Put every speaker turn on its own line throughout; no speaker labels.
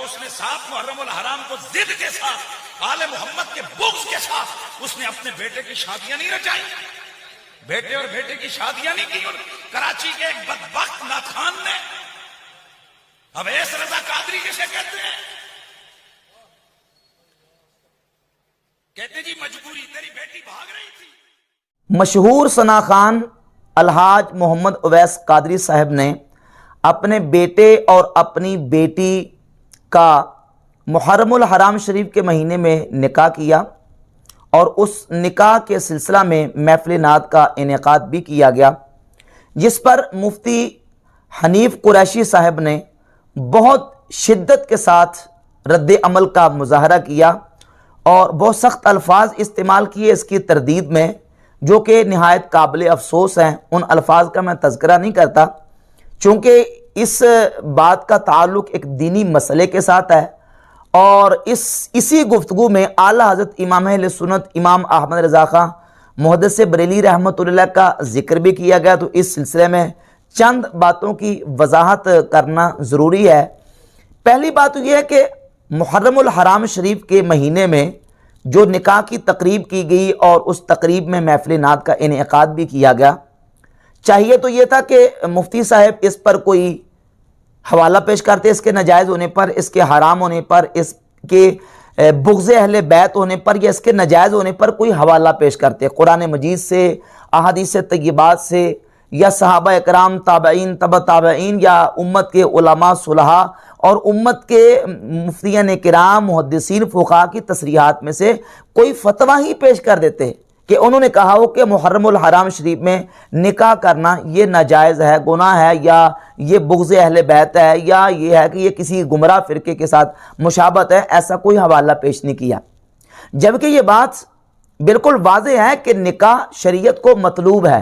उसने साथ मुहर्रमुल हराम को जिद के साथ आले मोहम्मद के बुग़्ज़ के साथ उसने अपने बेटे की शादियां नहीं रचाई, बेटे और बेटे की शादियां नहीं की। और कराची के एक बदबख्त नाखान ने, अवैस रजा कादरी जिसे कहते हैं, कहते जी मजबूरी, तेरी बेटी भाग रही थी।
मशहूर सना खान अलहाज मोहम्मद अवैस कादरी साहब ने अपने बेटे और अपनी बेटी का मुहर्रमुल हराम शरीफ के महीने में निकाह किया और उस निकाह के सिलसिला में महफिल नात का इनेकाद भी किया गया, जिस पर मुफ्ती हनीफ कुरैशी साहब ने बहुत शिद्दत के साथ रद्द अमल का मुजाहरा किया और बहुत सख्त अल्फाज इस्तेमाल किए इसकी तरदीद में, जो कि नहायत काबिल अफसोस हैं। उन अल्फाज का मैं तज़किरा नहीं करता, चूँकि इस बात का ताल्लुक़ एक दीनी मसले के साथ है और इसी गुफ्तगू में आला हज़रत इमाम अहले सुन्नत इमाम अहमद रज़ा खां मुहद्दिस बरेली रहमतुल्लाह का जिक्र भी किया गया। तो इस सिलसिले में चंद बातों की वजाहत करना ज़रूरी है। पहली बात तो यह है कि मुहर्रमुल हराम शरीफ के महीने में जो निकाह की तकरीब की गई और उस तकरीब में महफिल नात का इनेकाद भी किया गया, चाहिए तो ये था कि मुफ्ती साहब इस पर कोई हवाला पेश करते, इसके नाजायज़ होने पर, इसके हराम होने पर, इसके बुग़्ज़ अहले बैत होने पर या इसके नाजायज़ होने पर कोई हवाला पेश करते, कुरान मजीद से, अहादीस तय्यबात से या सहाबा इकराम, ताबईन, तबा ताबईन या उम्मत के उलमा सुलहा और उम्मत के मुफ्तियान किराम, मुहद्दिसीन, फुक़हा की तसरीहात में से कोई फतवा ही पेश कर देते कि उन्होंने कहा हो कि मुहर्रमुल हराम शरीफ में निकाह करना ये नाजायज़ है, गुनाह है, या ये बुग़्ज़ अहले बैत है, या ये है कि ये किसी गुमराह फ़िरके के साथ मुशाबत है। ऐसा कोई हवाला पेश नहीं किया, जबकि ये बात बिल्कुल वाज़ेह है कि निकाह शरीयत को मतलूब है।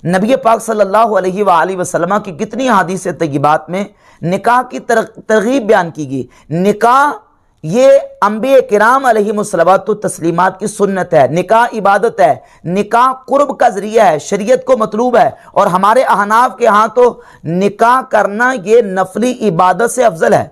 नबी पाक सल्लल्लाहु अलैहि वसल्लम की कितनी हदीस तय्यबात में निकाह की तरगीब बयान की गई। निकाह ये अंबिया किराम अलैहिमुस्सलातो तस्लीमात की सुन्नत है, निकाह इबादत है, निकाह कुर्ब का ज़रिया है, शरीयत को मतलूब है। और हमारे अहनाफ के यहाँ तो निकाह करना ये नफली इबादत से अफजल है।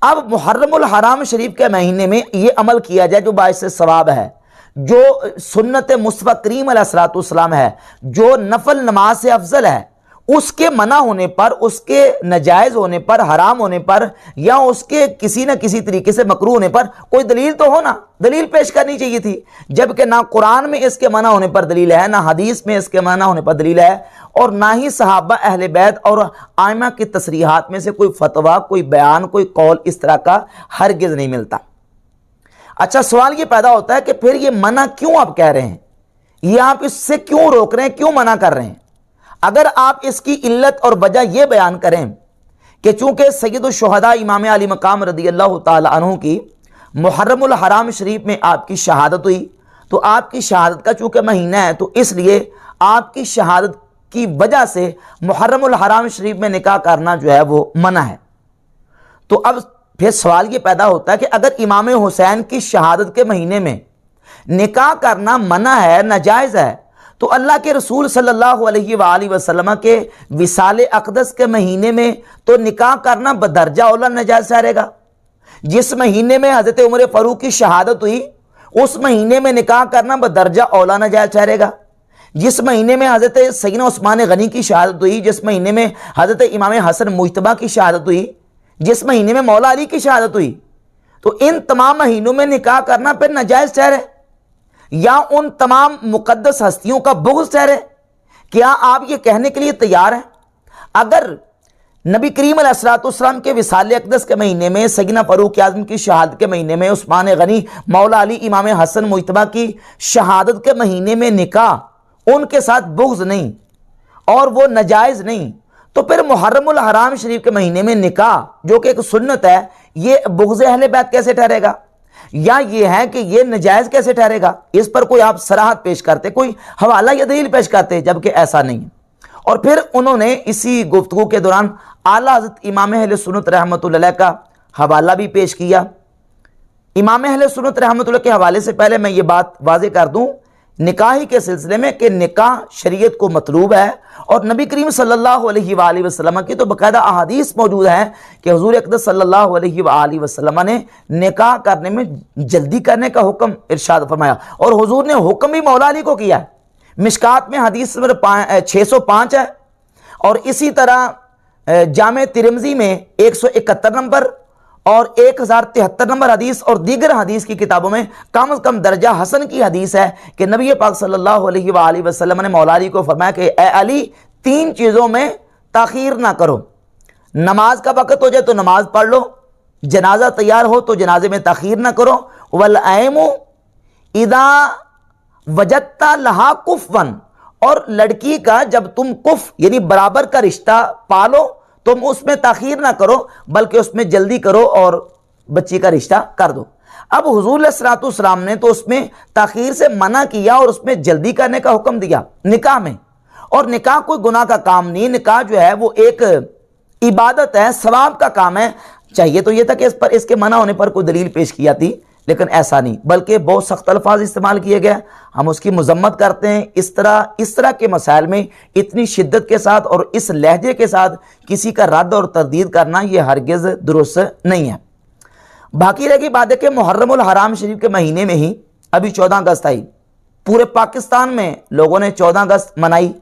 अब मुहर्रमुल हराम शरीफ के महीने में ये अमल किया जाए जो बाइस सवाब है, जो सुन्नत मुस्तफ़ा करीम अलैहिस्सलाम है, जो नफल नमाज से अफजल है, उसके मना होने पर, उसके नाजायज़ होने पर, हराम होने पर या उसके किसी न किसी तरीके से मकरूह होने पर कोई दलील तो हो ना, दलील पेश करनी चाहिए थी। जबकि ना कुरान में इसके मना होने पर दलील है, ना हदीस में इसके मना होने पर दलील है, और ना ही सहाबा अहले बैत और आइमा की तसरीहात में से कोई फतवा, कोई बयान, कोई कौल इस तरह का हरगिज़ नहीं मिलता। अच्छा, सवाल ये पैदा होता है कि फिर ये मना क्यों आप कह रहे हैं, ये आप इससे क्यों रोक रहे हैं, क्यों मना कर रहे हैं? अगर आप इसकी इल्लत और वजह यह बयान करें कि चूंकि सैयदुश शुहदा इमाम अली मकाम रदियल्लाहु ताला अन्हु की मुहर्रमुल हराम शरीफ में आपकी शहादत हुई, तो आपकी शहादत का चूंकि महीना है, तो इसलिए आपकी शहादत की वजह से मुहर्रमुल हराम शरीफ में निकाह करना जो है वो मना है। तो अब फिर सवाल ये पैदा होता है कि अगर इमाम हुसैन की शहादत के महीने में निकाह करना मना है, नाजायज़ है, तो अल्लाह के रसूल सल्लल्लाहु अलैहि वसल्लम के विसाल अक़दस के महीने में तो निकाह करना बदरजा औला नाजायज़ ठहरेगा। जिस महीने में हज़रत उमर फ़ारूक की शहादत हुई, उस महीने में निकाह करना बदरजा औला नाजायज़ ठहरेगा। जिस महीने में हज़रत सैयदना उस्मान गनी की शहादत हुई, जिस महीने में हज़रत इमाम हसन मुज्तबा की शहादत हुई, जिस महीने में मौला अली की शहादत हुई, तो इन तमाम महीनों में निकाह करना फिर नाजायज़ ठहरे या उन तमाम मुक़द्दस हस्तियों का बुग़्ज़ ठहरे? क्या आप ये कहने के लिए तैयार हैं? अगर नबी करीम अलैहिस्सलाम के विसाल अक़दस के महीने में, सैयदना फ़ारूक आज़म की शहादत के महीने में, उस्मान गनी, मौला अली, इमाम हसन मुज्तबा की शहादत के महीने में निकाह उनके साथ बुग़्ज़ नहीं और वो नाजायज़ नहीं, तो फिर मुहर्रमुल हराम शरीफ के महीने में निकाह जो कि एक सुन्नत है, ये बुग़्ज़ अहले बैत कैसे ठहरेगा? या ये है कि ये नाजायज़ कैसे ठहरेगा? इस पर कोई आप सराहत पेश करते, कोई हवाला या दलील पेश करते, जबकि ऐसा नहीं। और फिर उन्होंने इसी गुफ्तगू के दौरान आला हज़रत इमाम अहले सुन्नत रहमतुल्लाह का हवाला भी पेश किया। इमाम अहले सुन्नत रहमतुल्लाह के हवाले से पहले मैं ये बात वाज़ेह कर दूं निकाह के सिलसिले में कि निकाह शरीयत को मतलूब है, और नबी करीम सल्लल्लाहु अलैहि वसल्लम की तो बाकायदा अहादीस मौजूद है कि हुजूर अक़दस सल्लल्लाहु अलैहि वसल्लम ने निकाह करने में जल्दी करने का हुक्म इरशाद फरमाया, और हुजूर ने हुक्म भी मौला अली को किया है। मिशकात में हदीस नंबर 605 है, और इसी तरह जामे तिरमिज़ी में 171 नंबर और 1073 नंबर हदीस और दीगर हदीस की किताबों में कम से कम दर्जा हसन की हदीस है कि नबी पाक सल्लल्लाहु अलैहि वसल्लम ने मौला अली को फरमाया कि ए अली, 3 चीज़ों में ताख़ीर ना करो। नमाज का वक़्त हो जाए तो नमाज पढ़ लो, जनाजा तैयार हो तो जनाजे में ताख़ीर ना करो, वल ऐमु इदा वजत्ता लहा कुफ़वन, और लड़की का जब तुम कुफ यानी बराबर का रिश्ता पालो तुम उसमें ताख़ीर ना करो, बल्कि उसमें जल्दी करो और बच्ची का रिश्ता कर दो। अब हुजूर अलैहिस्सलातु वस्सलाम ने तो उसमें ताख़ीर से मना किया और उसमें जल्दी करने का हुक्म दिया निकाह में। और निकाह कोई गुनाह का काम नहीं, निकाह जो है वो एक इबादत है, सवाब का काम है। चाहिए तो ये था कि इस पर इसके मना होने पर कोई दलील पेश किया थी, लेकिन ऐसा नहीं, बल्कि बहुत सख्त अल्फाज इस्तेमाल किए गए। हम उसकी मजम्मत करते हैं। इस तरह के मसाइल में इतनी शिद्दत के साथ और इस लहजे के साथ किसी का रद्द और तरदीद करना यह हरगिज़ दुरुस्त नहीं है। बाकी रह गई बात है कि मुहर्रमुल हराम शरीफ के महीने में ही अभी 14 अगस्त आई, पूरे पाकिस्तान में लोगों ने 14 अगस्त मनाई,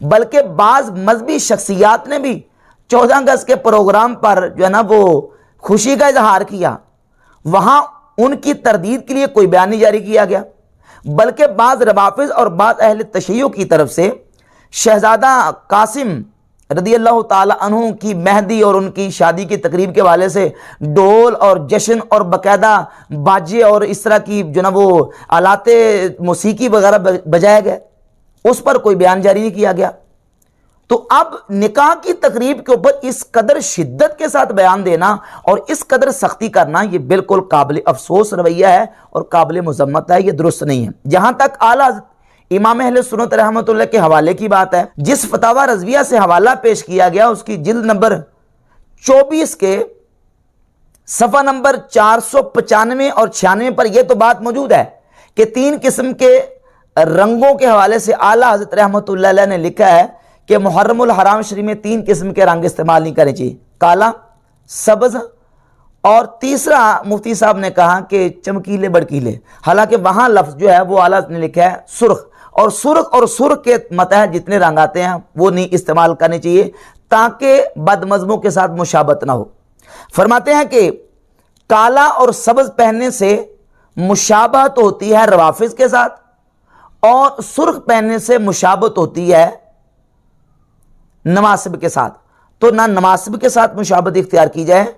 बल्कि बाज़ मजहबी शख्सियात ने भी 14 अगस्त के प्रोग्राम पर जो है ना वो खुशी का इजहार किया। वहाँ उनकी तरदीद के लिए कोई बयान नहीं जारी किया गया, बल्कि बाज़ रवाफिज़ और बाज़ अहले तशय्युअ की तरफ से शहज़ादा कासिम रदियल्लाहु ताला अन्हु की मेहंदी और उनकी शादी की तकरीब के हवाले से डोल और जश्न और बाकायदा बाजे और इस तरह की जो ना वो आलाते मौसीकी वगैरह बजाए गए, उस पर कोई बयान जारी नहीं किया गया। तो अब निकाह की तकरीब के ऊपर इस कदर शिद्दत के साथ बयान देना और इस कदर सख्ती करना, यह बिल्कुल काबिल अफसोस रवैया है और काबिल मुज़म्मत है, यह दुरुस्त नहीं है। जहां तक आला इमाम अहले सुन्नत रहमतुल्लाह के हवाले की बात है, जिस फतावा रज़विया से हवाला पेश किया गया उसकी जिल्द नंबर 24 के सफ़ा नंबर 495 और 96 पर यह तो बात मौजूद है कि 3 किस्म के रंगों के हवाले से आला हज़रत रहमतुल्लाह अलैह ने लिखा है कि मुहर्रमुल हराम शरीफ में 3 किस्म के रंग इस्तेमाल नहीं करने चाहिए, काला, सब्ज़ और तीसरा मुफ्ती साहब ने कहा कि चमकीले बड़कीले। हालांकि वहाँ लफ्ज़ जो है वो आला ने लिखा है सुर्ख, और सुर्ख के मतहत जितने रंग आते हैं वो नहीं इस्तेमाल करने चाहिए ताकि बदमज़मों के साथ मुशाबत ना हो। फरमाते हैं कि काला और सब्ज़ पहनने से मुशाबहत होती है रवाफिज़ के साथ, और सुर्ख पहनने से मुशाबत होती है नवासिब के साथ। तो ना नवासिब के साथ मुशाबत इख्तियार की जाए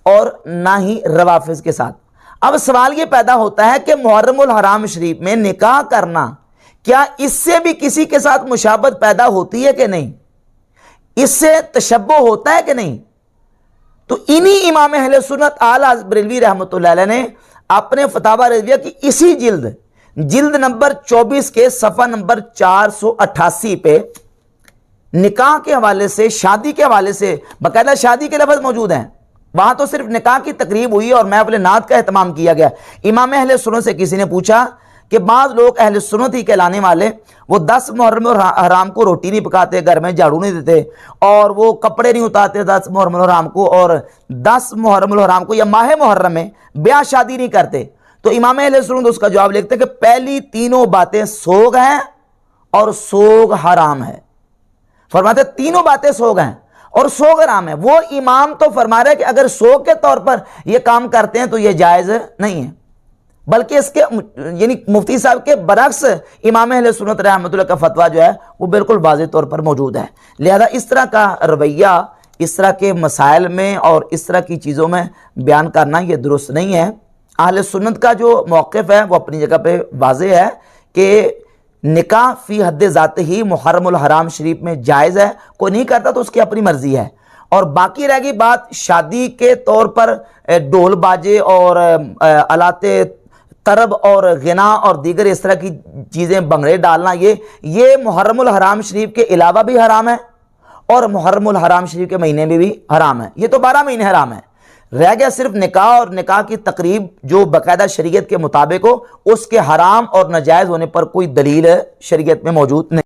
और ना ही रवाफिज के साथ। अब सवाल यह पैदा होता है कि मुहर्रमुल हराम शरीफ में निकाह करना, क्या इससे भी किसी के साथ मुशाबत पैदा होती है कि नहीं, इससे तशब्बुह होता है कि नहीं? तो इन्हीं इमाम अहले सुन्नत आला बरेलवी रहमतुल्लाह अलैह ने अपने फतावा रज़विया की इसी जिल्द नंबर 24 के सफ़ा नंबर 488 पे निकाह के हवाले से, शादी के हवाले से बाकायदा शादी के लफ्ज़ मौजूद हैं। वहां तो सिर्फ निकाह की तकरीब हुई और महफ़िल नात का एहतमाम किया गया। इमाम अहले सुन्नत से किसी ने पूछा कि बाज़ लोग अहले सुन्नत ही कहलाने वाले वो 10 मुहर्रम हराम को रोटी नहीं पकाते, घर में झाड़ू नहीं देते, और वो कपड़े नहीं उतारते 10 मुहर्रम हराम को, और 10 मुहर्रम हराम को या माह मुहर्रम में ब्याह शादी नहीं करते। तो इमाम अहले सुन्नत उसका जवाब लिखते कि पहली तीनों बातें सोग हैं और सोग हराम है। फरमाते तीनों बातें सोग हैं और सोग हराम है। वो इमाम तो फरमा रहे कि अगर सोग के तौर पर ये काम करते हैं तो ये जायज़ नहीं है, बल्कि इसके यानी मुफ्ती साहब के बरक्स इमाम अहले सुन्नत रहमतुल्लाह का फतवा जो है वो बिल्कुल वाज़ेह तौर पर मौजूद है। लिहाजा इस तरह का रवैया इस तरह के मसाइल में और इस तरह की चीज़ों में बयान करना ये दुरुस्त नहीं है। अहले सुन्नत का जो मौक़िफ़ है वो अपनी जगह पे वाज़ेह है कि निकाह फ़ी हद ज़ात ही मुहर्रमुल हराम शरीफ में जायज़ है, कोई नहीं करता तो उसकी अपनी मर्ज़ी है। और बाकी रह गई बात शादी के तौर पर ढोल बाजे और आलाते तरब और गिना और दीगर इस तरह की चीज़ें भंगड़े डालना, ये मुहर्रमुल हराम शरीफ के अलावा भी हराम है और मुहर्रमुल हराम शरीफ के महीने में भी हराम है। ये तो 12 महीने हराम है। रह गया सिर्फ निकाह, और निकाह की तकरीब जो बाकायदा शरीयत के मुताबिक हो, उसके हराम और नाजायज़ होने पर कोई दलील शरीयत में मौजूद नहीं।